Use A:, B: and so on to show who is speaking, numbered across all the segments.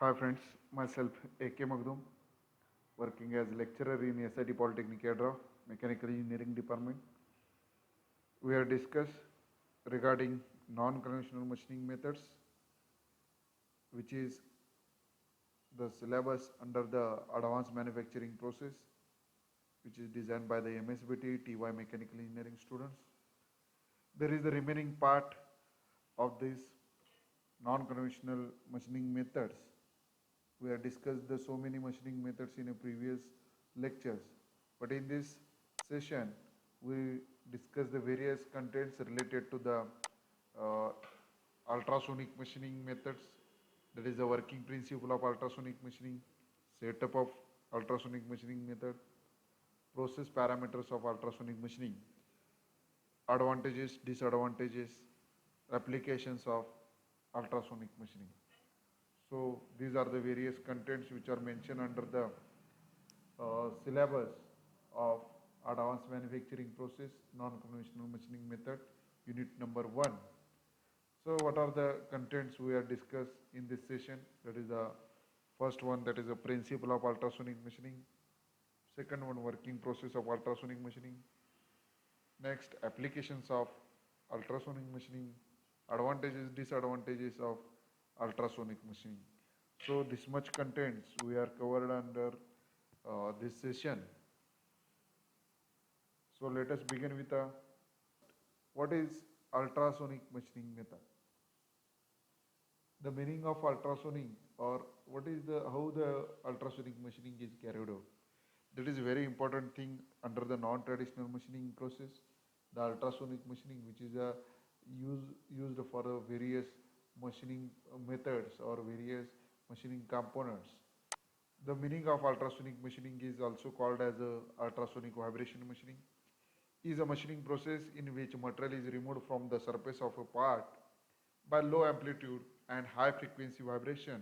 A: Hi friends, myself A.K. Magdum, working as lecturer in SIT Polytechnic Cadre, Mechanical Engineering Department. We are discuss regarding non-conventional machining methods, which is the syllabus under the advanced manufacturing process, which is designed by the MSBTE TY Mechanical Engineering students. There is the remaining part of this non-conventional machining methods. We have discussed the so many machining methods in a previous lectures, but in this session we discuss the various contents related to the uh, ultrasonic machining methods, that is the working principle of ultrasonic machining, setup of ultrasonic machining method, process parameters of ultrasonic machining, advantages, disadvantages, applications of ultrasonic machining. So these are the various contents which are mentioned under the syllabus of advanced manufacturing process, non-conventional machining method, unit number 1. So what are the contents we are discussed in this session? That is the first one, that is the principle of ultrasonic machining. Second one, working process of ultrasonic machining. Next, applications of ultrasonic machining, advantages, disadvantages of ultrasonic machining. So this much contents we are covered under this session. So let us begin with what is ultrasonic machining method? The meaning of ultrasonic, or what is the how the ultrasonic machining is carried out? That is a very important thing under the non-traditional machining process. The ultrasonic machining, which is a used for various machining methods or various machining components. The meaning of ultrasonic machining is also called as ultrasonic vibration machining. Is a machining process in which material is removed from the surface of a part by low amplitude and high frequency vibration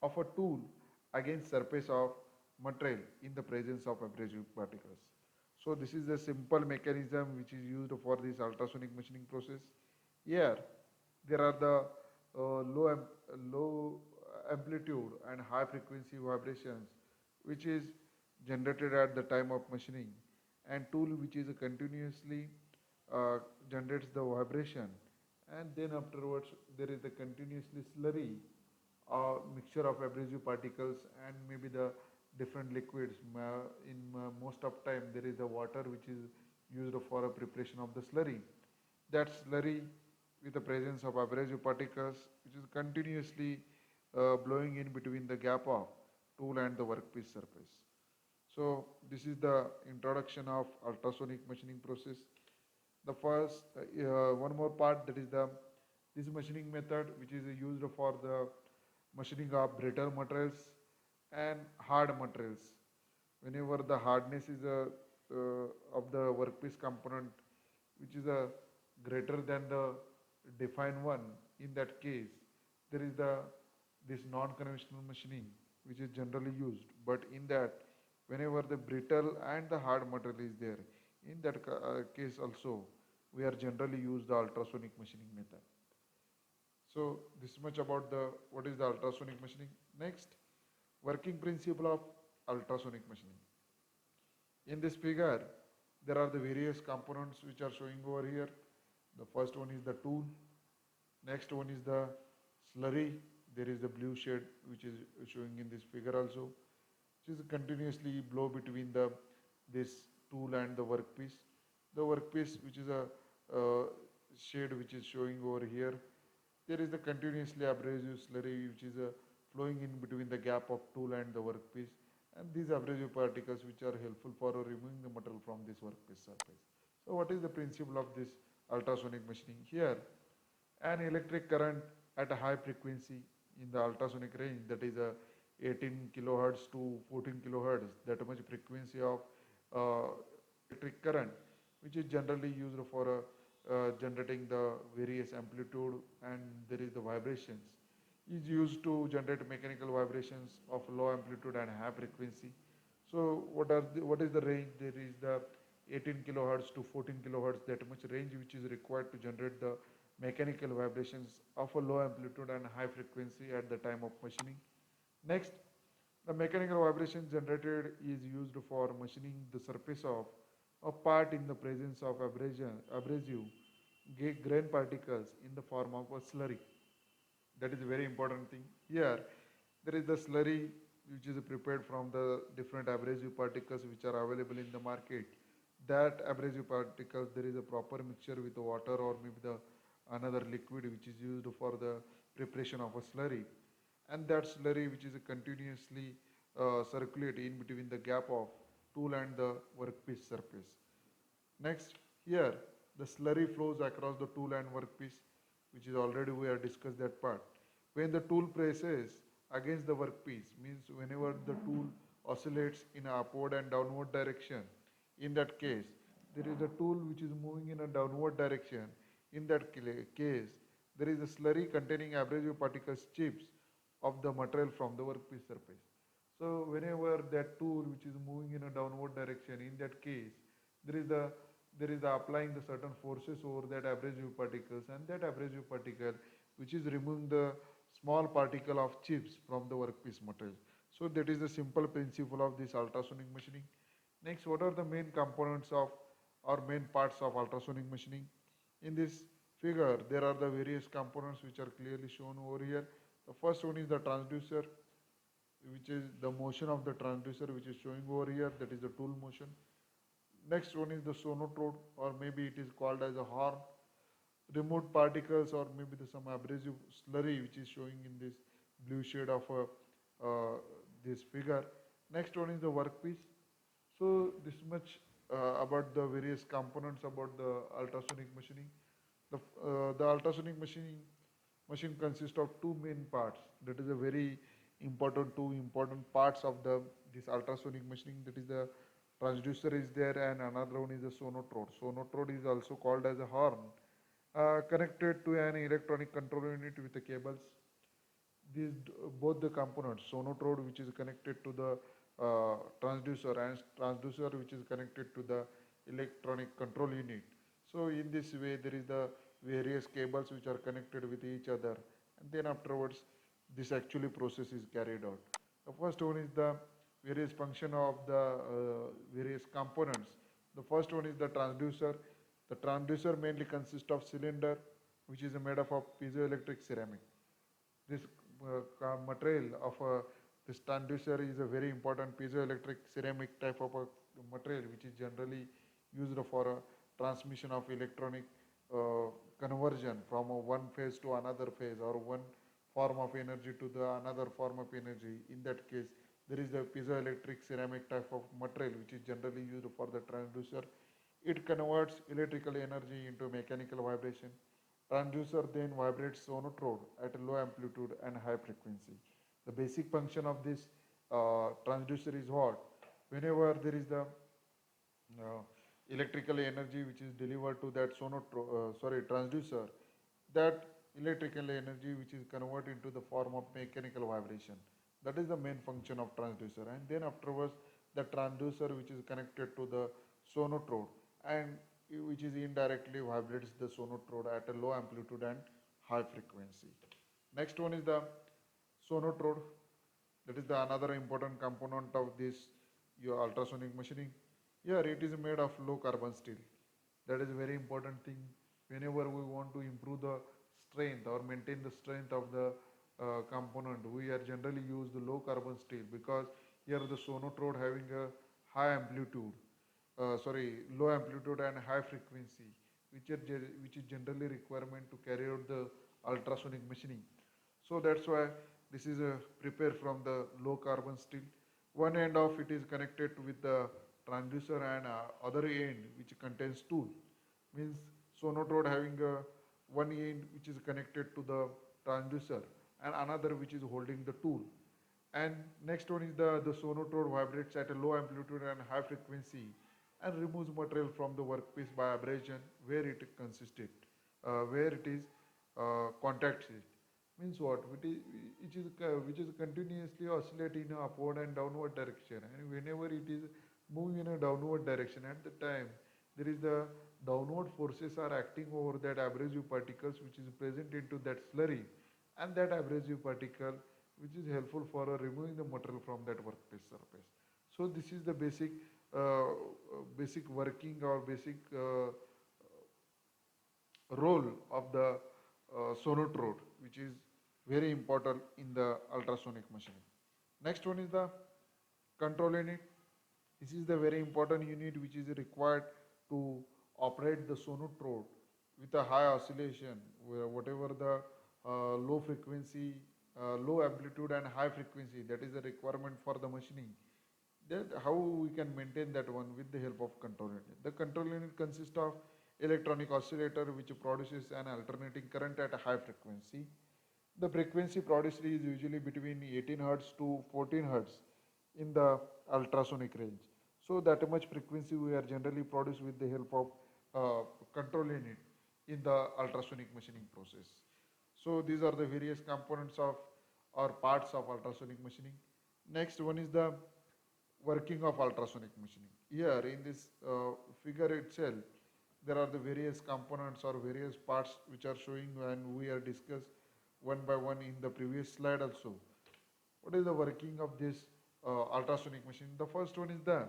A: of a tool against surface of material in the presence of abrasive particles. So this is the simple mechanism which is used for this ultrasonic machining process. Here there are the low amplitude and high frequency vibrations which is generated at the time of machining, and tool which is continuously generates the vibration, and then afterwards there is a continuously slurry mixture of abrasive particles and maybe the different liquids. In most of time there is a water which is used for a preparation of the slurry. That slurry with the presence of abrasive particles which is continuously blowing in between the gap of tool and the workpiece surface. So this is the introduction of ultrasonic machining process. The first one more part, that is the this machining method which is used for the machining of brittle materials and hard materials. Whenever the hardness is of the workpiece component which is greater than the defined one, in that case there is this non-conventional machining which is generally used. But in that, whenever the brittle and the hard material is there, in that case also we are generally use the ultrasonic machining method. So this much about the what is the ultrasonic machining. Next, working principle of ultrasonic machining. In this figure, there are the various components which are showing over here. The first one is the tool. Next one is the slurry. There is the blue shade which is showing in this figure also, which is continuously blow between the this tool and the workpiece. The workpiece, which is a shade which is showing over here, there is the continuously abrasive slurry which is flowing in between the gap of tool and the workpiece, and these abrasive particles which are helpful for removing the material from this workpiece surface. So what is the principle of this ultrasonic machining? Here an electric current at a high frequency in the ultrasonic range, that is a 18 kilohertz to 14 kilohertz, that much frequency of uh, electric current which is generally used for generating the various amplitude, and there is the vibrations is used to generate mechanical vibrations of low amplitude and high frequency. So what is the range? There is the 18 kilohertz to 14 kilohertz, that much range which is required to generate the mechanical vibrations of a low amplitude and high frequency at the time of machining. Next, the mechanical vibration generated is used for machining the surface of a part in the presence of abrasive grain particles in the form of a slurry. That is a very important thing. Here, there is the slurry which is prepared from the different abrasive particles which are available in the market. That abrasive particles, there is a proper mixture with the water or maybe the another liquid which is used for the preparation of a slurry. And that slurry which is continuously circulate in between the gap of tool and the workpiece surface. Next, here the slurry flows across the tool and workpiece, which is already we have discussed that part. When the tool presses against the workpiece, means whenever the tool oscillates in a upward and downward direction, in that case, there is a tool which is moving in a downward direction. In that case, there is a slurry containing abrasive particles chips of the material from the workpiece surface. So whenever that tool which is moving in a downward direction, in that case, there is the applying the certain forces over that abrasive particles, and that abrasive particle which is removing the small particle of chips from the workpiece material. So that is the simple principle of this ultrasonic machining. Next, what are the main components of or main parts of ultrasonic machining? In this figure, there are the various components which are clearly shown over here. The first one is the transducer, which is the motion of the transducer which is showing over here, that is the tool motion. Next one is the sonotrode, or maybe it is called as a horn. Removed particles or maybe some abrasive slurry which is showing in this blue shade of this figure. Next one is the workpiece. So this much about the various components about the ultrasonic machining. The ultrasonic machine consists of two main parts. That is a very important two important parts of the this ultrasonic machining. That is the transducer is there, and another one is the sonotrode. Sonotrode is also called as a horn, connected to an electronic control unit with the cables. These both the components, sonotrode which is connected to the transducer, and transducer which is connected to the electronic control unit. So in this way there is the various cables which are connected with each other, and then afterwards this actually process is carried out. The first one is the various function of the various components. The first one is the transducer. The transducer mainly consists of cylinder which is made up of piezoelectric ceramic. This material of this transducer is a very important piezoelectric ceramic type of a material which is generally used for transmission of electronic conversion from one phase to another phase, or one form of energy to the another form of energy. In that case, there is the piezoelectric ceramic type of material which is generally used for the transducer. It converts electrical energy into mechanical vibration. Transducer then vibrates sonotrode at a low amplitude and high frequency. The basic function of this transducer is what? Whenever there is the uh, electrical energy which is delivered to that transducer, that electrical energy which is converted into the form of mechanical vibration. That is the main function of transducer. And then afterwards, the transducer which is connected to the sonotrode, and which is indirectly vibrates the sonotrode at a low amplitude and high frequency. Next one is the sonotrode. That is the another important component of this your ultrasonic machining. Here it is made of low carbon steel. That is a very important thing. Whenever we want to improve the strength or maintain the strength of the component, we are generally use the low carbon steel, because here the sonotrode having a high amplitude, low amplitude and high frequency, which is generally requirement to carry out the ultrasonic machining. So that's why this is prepared from the low carbon steel. One end of it is connected with the transducer, and other end which contains tool. Means sonotrode having one end which is connected to the transducer, and another which is holding the tool. And next one is the sonotrode vibrates at a low amplitude and high frequency, and removes material from the workpiece by abrasion where it consisted, where it is contacts it. Means what? Which is continuously oscillating in upward and downward direction, and whenever it is moving in a downward direction, at the time there is the downward forces are acting over that abrasive particles which is present into that slurry, and that abrasive particle which is helpful for removing the material from that workpiece surface. So this is the basic working or basic role of the sonotrode, which is very important in the ultrasonic machining. Next one is the control unit. This is the very important unit which is required to operate the sonotrode with a high oscillation, where whatever the low frequency, low amplitude and high frequency, that is a requirement for the machining. That how we can maintain that one with the help of control unit. The control unit consists of electronic oscillator which produces an alternating current at a high frequency. The frequency produced is usually between 18 Hz to 14 Hz in the ultrasonic range. So that much frequency we are generally produced with the help of control unit in the ultrasonic machining process. So these are the various components of or parts of ultrasonic machining. Next one is the working of ultrasonic machining. Here in this figure itself, there are the various components or various parts which are showing, and we are discussed one by one in the previous slide also. What is the working of this ultrasonic machine? The first one is the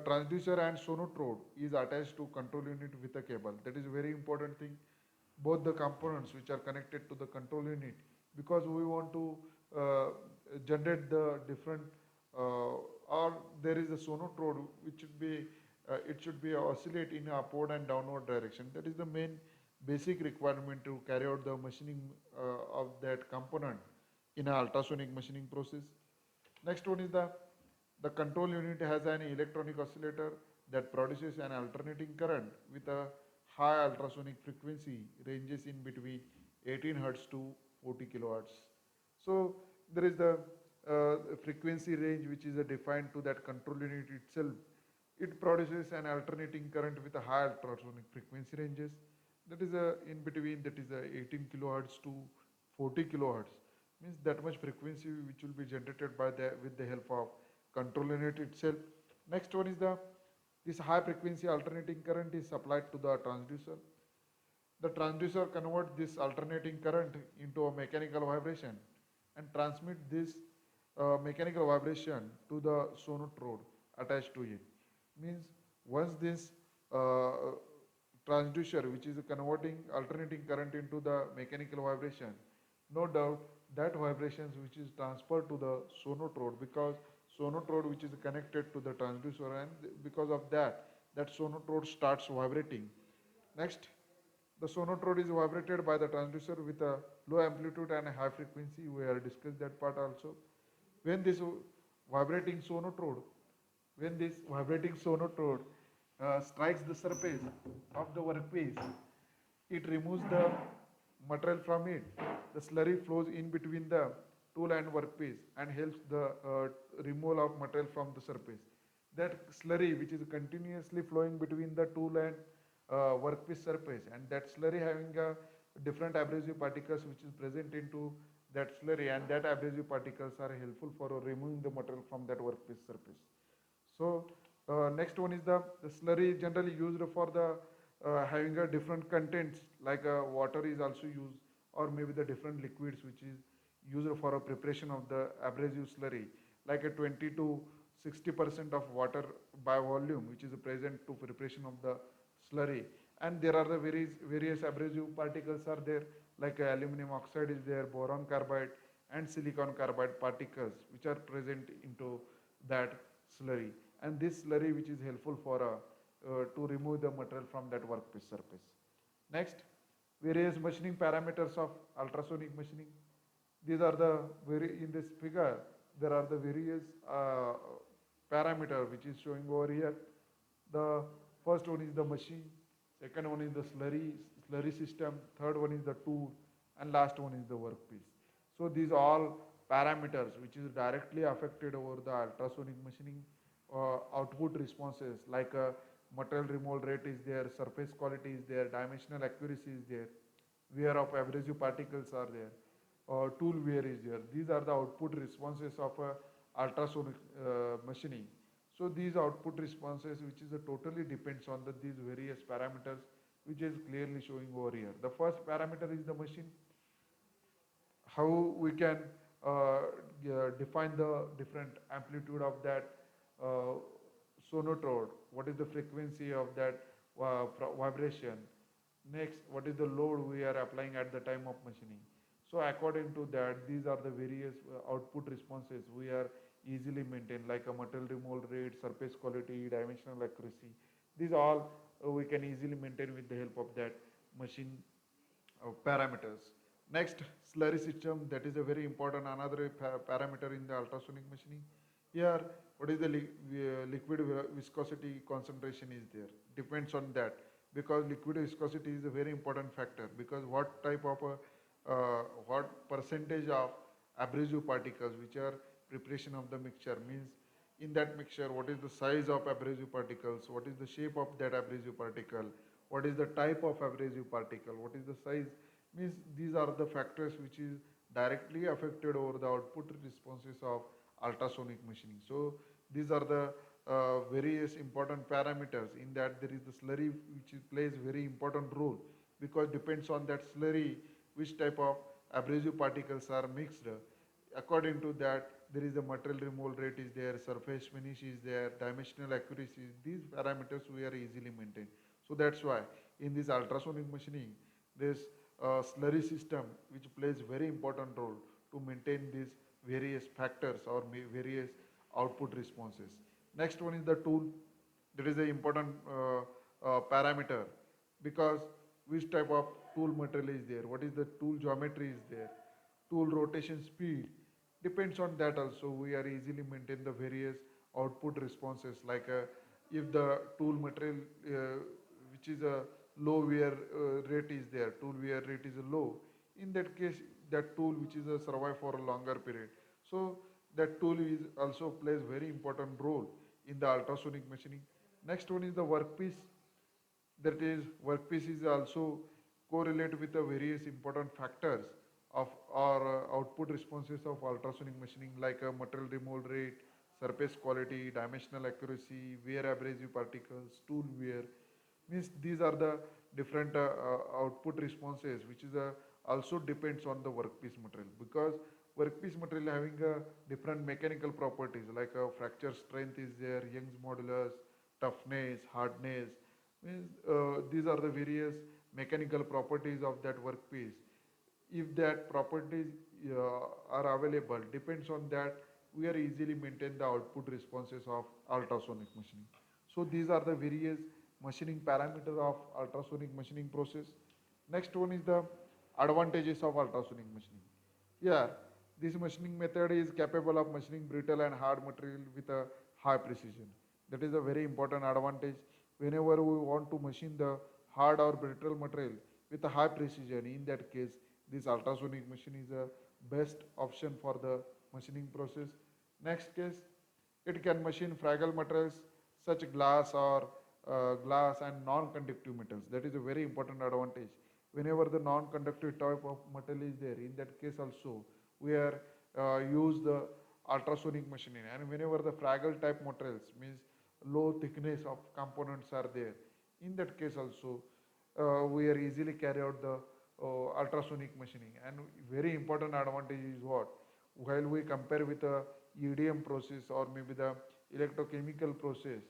A: transducer and sonotrode is attached to control unit with a cable. That is a very important thing. Both the components which are connected to the control unit, because we want to uh, generate the different or there is a sonotrode which should be it should be oscillate in upward and downward direction. That is the main basic requirement to carry out the machining of that component in an ultrasonic machining process. Next one is the control unit has an electronic oscillator that produces an alternating current with a high ultrasonic frequency ranges in between 18 Hz to 40 kilohertz. So there is the frequency range which is defined to that control unit itself. It produces an alternating current with a high ultrasonic frequency ranges. That is in between, that is 18 kilohertz to 40 kilohertz. Means that much frequency which will be generated by the with the help of control unit itself. Next one is this high frequency alternating current is supplied to the transducer. The transducer converts this alternating current into a mechanical vibration and transmit this mechanical vibration to the sonotrode attached to it. Means once this uh, transducer, which is converting alternating current into the mechanical vibration, no doubt that vibrations which is transferred to the sonotrode, because sonotrode which is connected to the transducer, and because of that that sonotrode starts vibrating. Next, the sonotrode is vibrated by the transducer with a low amplitude and a high frequency. We have discussed that part also. When this vibrating sonotrode, when this vibrating sonotrode strikes the surface of the workpiece, it removes the material from it. The slurry flows in between the tool and workpiece and helps the removal of material from the surface. That slurry which is continuously flowing between the tool and workpiece surface, and that slurry having a different abrasive particles which is present into that slurry, and that abrasive particles are helpful for removing the material from that workpiece surface. So next one is the slurry generally used for the having a different contents, like water is also used, or maybe the different liquids which is used for a preparation of the abrasive slurry, like a 20 to 60% of water by volume which is present to preparation of the slurry. And there are the various abrasive particles are there, like aluminum oxide is there, boron carbide and silicon carbide particles which are present into that slurry. And this slurry which is helpful for to remove the material from that workpiece surface. Next, various machining parameters of ultrasonic machining. These are the in this figure there are the various parameter which is showing over here. The first one is the machine, second one is the slurry system, third one is the tool, and last one is the workpiece. So these all parameters which is directly affected over the ultrasonic machining output responses, like material removal rate is there, surface quality is there, dimensional accuracy is there, wear of abrasive particles are there, tool wear is there. These are the output responses of ultrasonic machining. So these output responses which is totally depends on these various parameters which is clearly showing over here. The first parameter is the machine, how we can define the different amplitude of that uh, sonotone, what is the frequency of that vibration. Next, what is the load we are applying at the time of machining. So according to that, these are the various output responses we are easily maintained, like a material removal rate, surface quality, dimensional accuracy. These all we can easily maintain with the help of that machine parameters. Next, slurry system, that is a very important another parameter in the ultrasonic machining. Here, what is the liquid viscosity concentration is there. Depends on that, because liquid viscosity is a very important factor, because what type of what percentage of abrasive particles which are preparation of the mixture means in that mixture, what is the size of abrasive particles, what is the shape of that abrasive particle, what is the type of abrasive particle, what is the size, means these are the factors which is directly affected over the output responses of ultrasonic machining. So these are the various important parameters. In that there is the slurry which plays very important role, because depends on that slurry which type of abrasive particles are mixed. According to that, there is a material removal rate is there, surface finish is there, dimensional accuracy. These parameters we are easily maintained. So that's why in this ultrasonic machining, this slurry system which plays very important role to maintain these various factors or various output responses. Next one is the tool. That is the important parameter, because which type of tool material is there, what is the tool geometry is there, tool rotation speed, depends on that also we are easily maintain the various output responses, like if the tool material which is a low wear rate is there, tool wear rate is low, in that case that tool which is a survive for a longer period. So that tool is also plays very important role in the ultrasonic machining. Next one is the workpiece. That is, workpiece is also correlate with the various important factors of our output responses of ultrasonic machining, like material removal rate, surface quality, dimensional accuracy, wear abrasive particles, tool wear. Means these are the different output responses which is also depends on the workpiece material, because workpiece material having different mechanical properties, like fracture strength is there, Young's modulus, toughness, hardness. Means these are the various mechanical properties of that workpiece. If that properties are available, depends on that we are easily maintain the output responses of ultrasonic machining. So these are the various machining parameters of ultrasonic machining process. Next one is the advantages of ultrasonic machining. Here, this machining method is capable of machining brittle and hard material with a high precision. That is a very important advantage. Whenever we want to machine the hard or brittle material with a high precision, in that case, this ultrasonic machine is a best option for the machining process. Next case, it can machine fragile materials such glass or glass and non-conductive metals. That is a very important advantage. Whenever the non-conductive type of metal is there, in that case also we are use the ultrasonic machining. And whenever the fragile type materials means low thickness of components are there, in that case also we are easily carry out the ultrasonic machining. And very important advantage is what, while we compare with the EDM process or maybe the electrochemical process,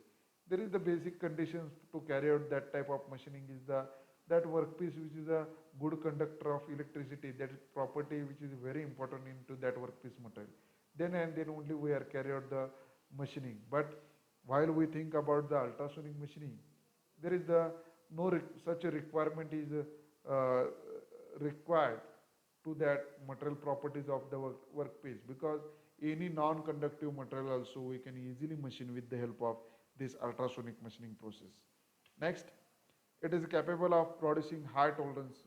A: there is the basic conditions to carry out that type of machining is the that workpiece which is a good conductor of electricity, that is property which is very important into that workpiece material. Then and then only we are carry out the machining. But while we think about the ultrasonic machining, there is the no such a requirement is uh, required to that material properties of the workpiece, because any non-conductive material also we can easily machine with the help of this ultrasonic machining process. Next, it is capable of producing high tolerance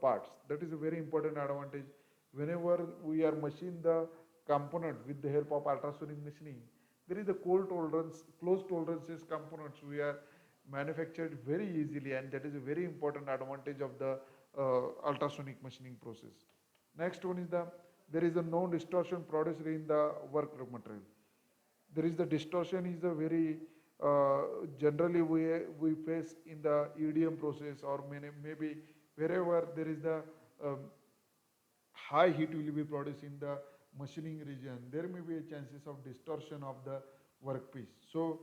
A: parts. That is a very important advantage. Whenever we are machine the component with the help of ultrasonic machining, there is a cold tolerance, close tolerances components we are manufactured very easily, and that is a very important advantage of the ultrasonic machining process. Next one is the there is a no distortion produced in the work material. There is the distortion is a very generally we face in the EDM process, or maybe wherever there is the um, high heat will be produced in the machining region, there may be a chances of distortion of the workpiece. So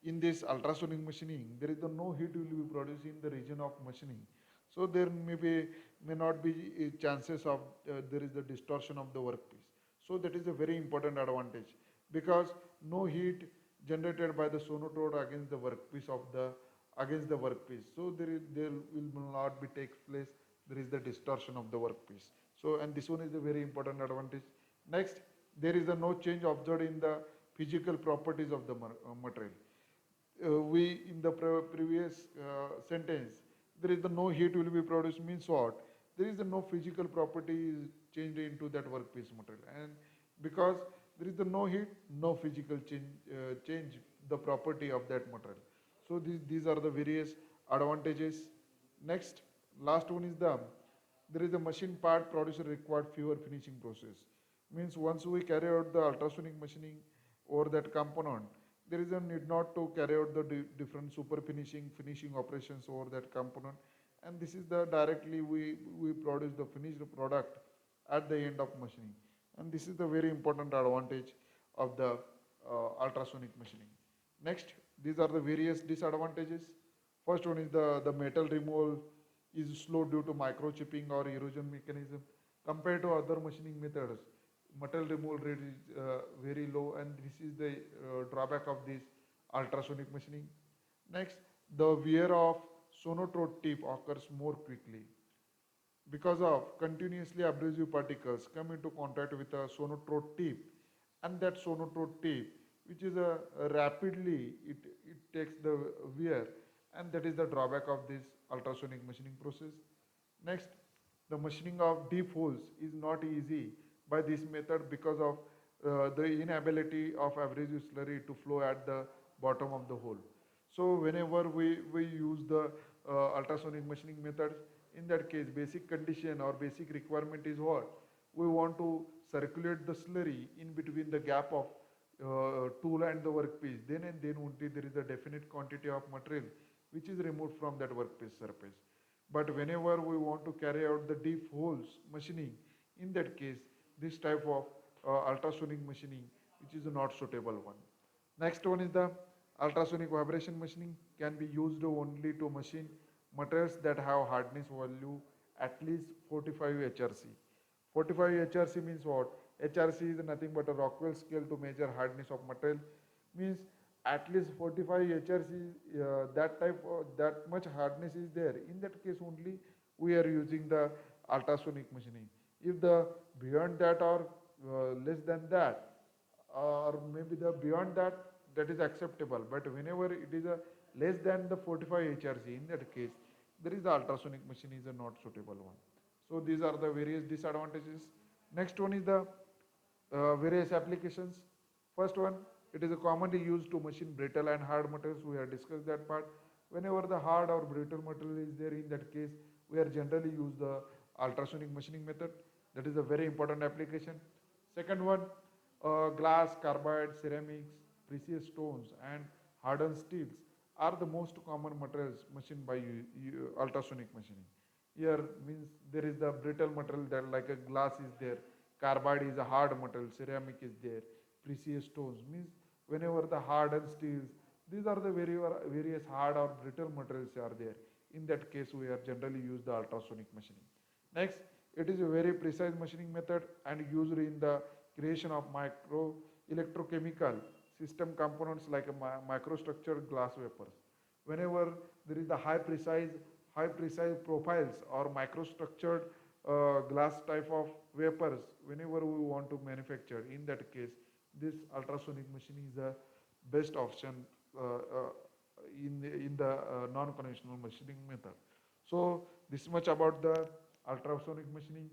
A: in this ultrasonic machining, there is no heat will be produced in the region of machining. So there may not be chances of there is the distortion of the workpiece. So that is a very important advantage, because no heat generated by the sonotrode against the workpiece. So there will not be takes place. There is the distortion of the workpiece. So, and this one is a very important advantage. Next, there is a no change observed in the physical properties of the material. We in the previous sentence, there is the no heat will be produced means what? There is the no physical property is changed into that workpiece material, and because there is the no heat, no physical change the property of that material. So these are the various advantages. Next, last one is there is a machine part producer required fewer finishing process. Means once we carry out the ultrasonic machining over that component, there is a need not to carry out the different super finishing operations over that component, and this is the directly we produce the finished product at the end of machining, and this is the very important advantage of the ultrasonic machining. Next, these are the various disadvantages. First one is the metal removal is slow due to microchipping or erosion mechanism. Compared to other machining methods, metal removal rate is very low, and this is the drawback of this ultrasonic machining. Next, the wear of sonotrode tip occurs more quickly because of continuously abrasive particles come into contact with a sonotrode tip, and that sonotrode tip, which is a rapidly it takes the wear, and that is the drawback of this ultrasonic machining process. Next, the machining of deep holes is not easy by this method because of the inability of abrasive slurry to flow at the bottom of the hole. So whenever we use the ultrasonic machining methods, in that case basic condition or basic requirement is what? We want to circulate the slurry in between the gap of tool and the workpiece. Then and then only there is a definite quantity of material which is removed from that workpiece surface. But whenever we want to carry out the deep holes machining, in that case this type of ultrasonic machining which is not suitable one. Next one is the ultrasonic vibration machining can be used only to machine materials that have hardness value at least 45 HRC. 45 HRC means what? HRC is nothing but a Rockwell scale to measure hardness of material. Means at least 45 HRC, that much hardness is there. In that case only we are using the ultrasonic machining. If the beyond that or less than that, or maybe the beyond that, that is acceptable. But whenever it is a less than the 45 HRC, in that case there is the ultrasonic machine is a not suitable one. So these are the various disadvantages. Next one is the various applications. First one, it is a commonly used to machine brittle and hard materials. We have discussed that part. Whenever the hard or brittle material is there, in that case we are generally use the ultrasonic machining method. That is a very important application. Second one, glass, carbide, ceramics, precious stones and hardened steels are the most common materials machined by ultrasonic machining. Here means there is the brittle material that like a glass is there, carbide is a hard material, ceramic is there, precious stones means whenever the hardened steels, these are the various hard or brittle materials are there. In that case we are generally use the ultrasonic machining. Next, it is a very precise machining method and used in the creation of micro electrochemical system components like a microstructured glass vapors. Whenever there is the high precise profiles or microstructured glass type of vapors, whenever we want to manufacture, in that case this ultrasonic machining is the best option in the non-conventional machining method. So this much about the ultrasonic machining.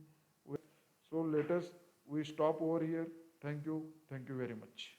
A: So let us we stop over here. Thank you very much.